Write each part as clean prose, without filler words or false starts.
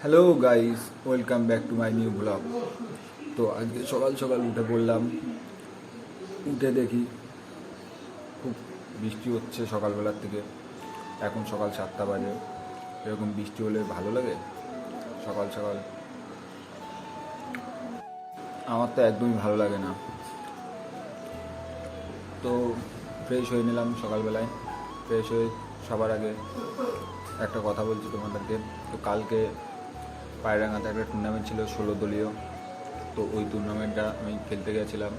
Hello guys, welcome back to my new blog. তো আজকে সকাল সকাল উঠে পড়লাম। উঠে দেখি খুব বৃষ্টি হচ্ছে সকালবেলার থেকে। এখন সকাল 7টা বাজে। এরকম বৃষ্টি হলে ভালো লাগে সকাল সকাল? আমার তো একদমই ভালো লাগে না। তো ফ্রেশ হয়ে নিলাম সকালবেলায়। ফ্রেশ হয়ে সবার আগে একটা কথা বলছি তোমাদেরকে। তো কালকে পায়রাঙ্গাতে একটা টুর্নামেন্ট ছিল 16 দলীয়। তো ওই টুর্নামেন্টটা আমি খেলতে গেছিলাম।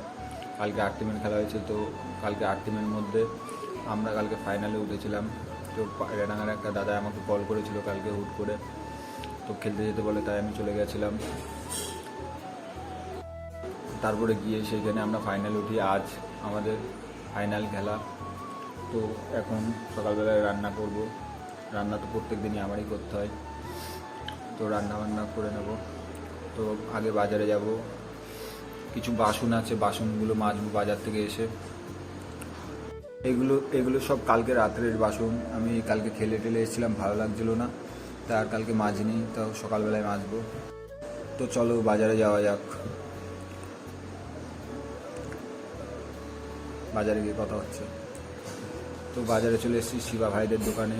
কালকে 8 টিমের খেলা হয়েছে। তো কালকে 8 টিমের মধ্যে আমরা কালকে ফাইনালে উঠেছিলাম। তো পায়রাঙ্গার একটা দাদা আমাকে কল করেছিল কালকে হুট করে, তো খেলতে যেতে বলে, তাই আমি চলে গেছিলাম। তারপরে গিয়ে সেখানে আমরা ফাইনাল উঠি। আজ আমাদের ফাইনাল খেলা। তো এখন সকালবেলায় রান্না করব। রান্না তো প্রত্যেক দিনই আমারই করতে হয়, তো রান্না বান্না করে নেব। তো আগে বাজারে যাব, কিছু বাসন আছে, বাসনগুলো মাজবো বাজার থেকে এসে। এগুলো সব কালকে রাত্রের বাসন। আমি কালকে খেলে টেলে এসেছিলাম, ভালো লাগছিল না, তা আর কালকে মাজিনি, তো সকালবেলায় মাজবো। তো চলো বাজারে যাওয়া যাক। বাজারে গিয়ে কথা হচ্ছে। তো বাজারে চলে এসেছি শিবা ভাইদের দোকানে।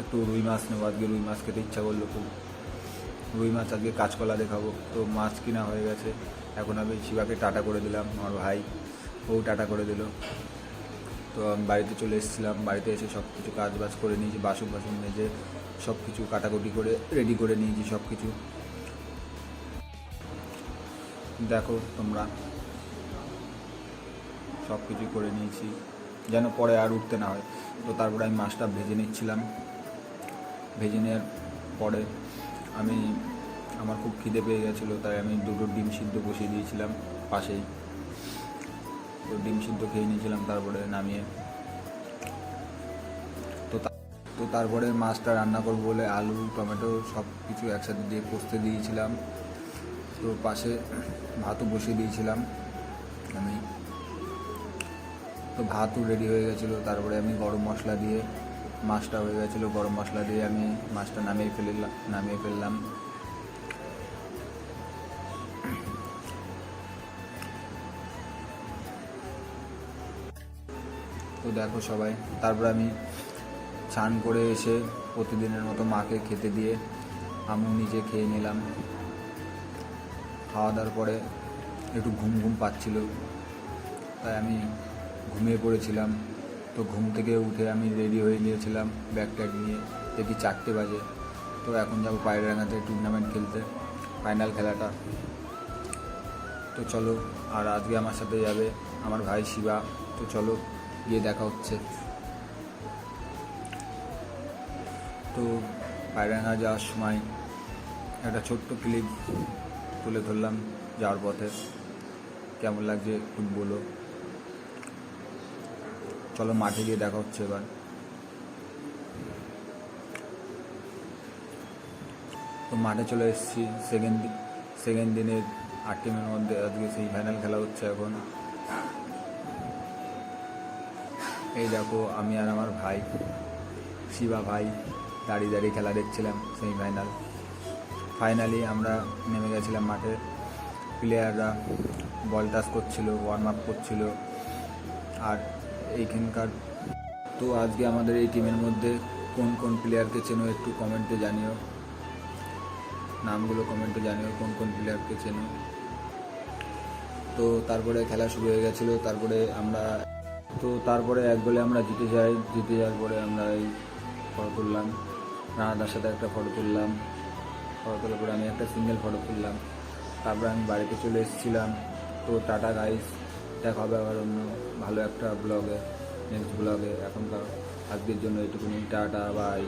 একটু রুই মাছ নেবো, আজকে রুই মাছ খেতে ইচ্ছা করলো খুব। রুই মাছ আজকে কাঁচকলা দেখাবো। তো মাছ কিনা হয়ে গেছে। এখন আমি শিবাকে টাটা করে দিলাম, আমার ভাই ও টাটা করে দিল। তো আমি বাড়িতে চলে এসেছিলাম। বাড়িতে এসে সব কিছু কাজ বাজ করে নিয়েছি, বাসন বাসন মেজে সব কিছু কাটাকুটি করে রেডি করে নিয়েছি সব কিছু। দেখো তোমরা, সব কিছু করে নিয়েছি যেন পরে আর উঠতে না হয়। তো তারপরে আমি মাছটা ভেজে নিচ্ছিলাম। ভেজে নেওয়ার পরে আমার খুব খিদে পেয়ে গেছিলো, তাই আমি দুটো ডিম সিদ্ধ বসিয়ে দিয়েছিলাম পাশেই। তো ডিম সিদ্ধ খেয়ে নিয়েছিলাম তারপরে নামিয়ে। তো তারপরে মাছটা রান্না করবো বলে আলু টমেটো সব কিছু একসাথে দিয়ে কষতে দিয়েছিলাম। তো পাশে ভাতও বসিয়ে দিয়েছিলাম আমি। তো ভাতও রেডি হয়ে গেছিলো। তারপরে আমি গরম মশলা দিয়ে, মাছটা হয়ে গেছিলো, গরম মশলা দিয়ে আমি মাছটা নামিয়ে ফেললাম। তো দেখো সবাই, তারপর আমি স্নান করে এসে প্রতিদিনের মতো মাকে খেতে দিয়ে আমি নিজে খেয়ে নিলাম। খাওয়া দাওয়ার পরে একটু ঘুম ঘুম পাচ্ছিল, তাই আমি ঘুমিয়ে পড়েছিলাম। তো ঘুম থেকে উঠে আমি রেডি হয়ে নিয়েছিলাম ব্যাগ ট্যাগ নিয়ে। দেখি 4টে বাজে। তো এখন যাবো পায়রাঙ্গাতে টুর্নামেন্ট খেলতে, ফাইনাল খেলাটা। তো চলো, আর আজকে আমার সাথে যাবে আমার ভাই শিবা। তো চলো গিয়ে দেখা হচ্ছে। তো পায়রাঙ্গা যাওয়ার সময় একটা ছোট্ট ক্লিপ তুলে ধরলাম যাওয়ার পথে। কেমন লাগছে একটু বলো। চলো মাঠে গিয়ে দেখা হচ্ছে এবার। তো মাঠে চলে এসেছি। সেকেন্ড দিনের 8 টিমের মধ্যে আজকে সেই ফাইনাল খেলা হচ্ছে এখন। এই দেখো আমি আর আমার ভাই শিবা ভাই দাঁড়িয়ে দাঁড়িয়ে খেলা দেখছিলাম সেমিফাইনাল। ফাইনালি আমরা নেমে গেছিলাম মাঠে। প্লেয়াররা বল টাচ করছিল, ওয়ার্ম আপ করছিল। আর এইখানকার তো আজকে আমাদের এই টিমের মধ্যে কোন কোন প্লেয়ারকে চেনো একটু কমেন্টে জানিও, নামগুলো কমেন্টে জানিও কোন কোন প্লেয়ারকে চেনো। তো তারপরে খেলা শুরু হয়ে গেছিলো। তারপরে 1 গোলে আমরা জিতে যাওয়ার পরে আমরা এই ফটো তুললাম। রানাদার সাথে একটা ফটো তুললাম। ফটো তোলার পরে আমি একটা সিঙ্গেল ফটো তুললাম। তারপরে আমি বাড়িতে চলে এসেছিলাম। তো টাটা গাইস, দেখা হবে আবার অন্য ভালো একটা ব্লগে, নেক্সট ব্লগে। এখনকার আজকের জন্য এইটুকুনি, টাটা বাই।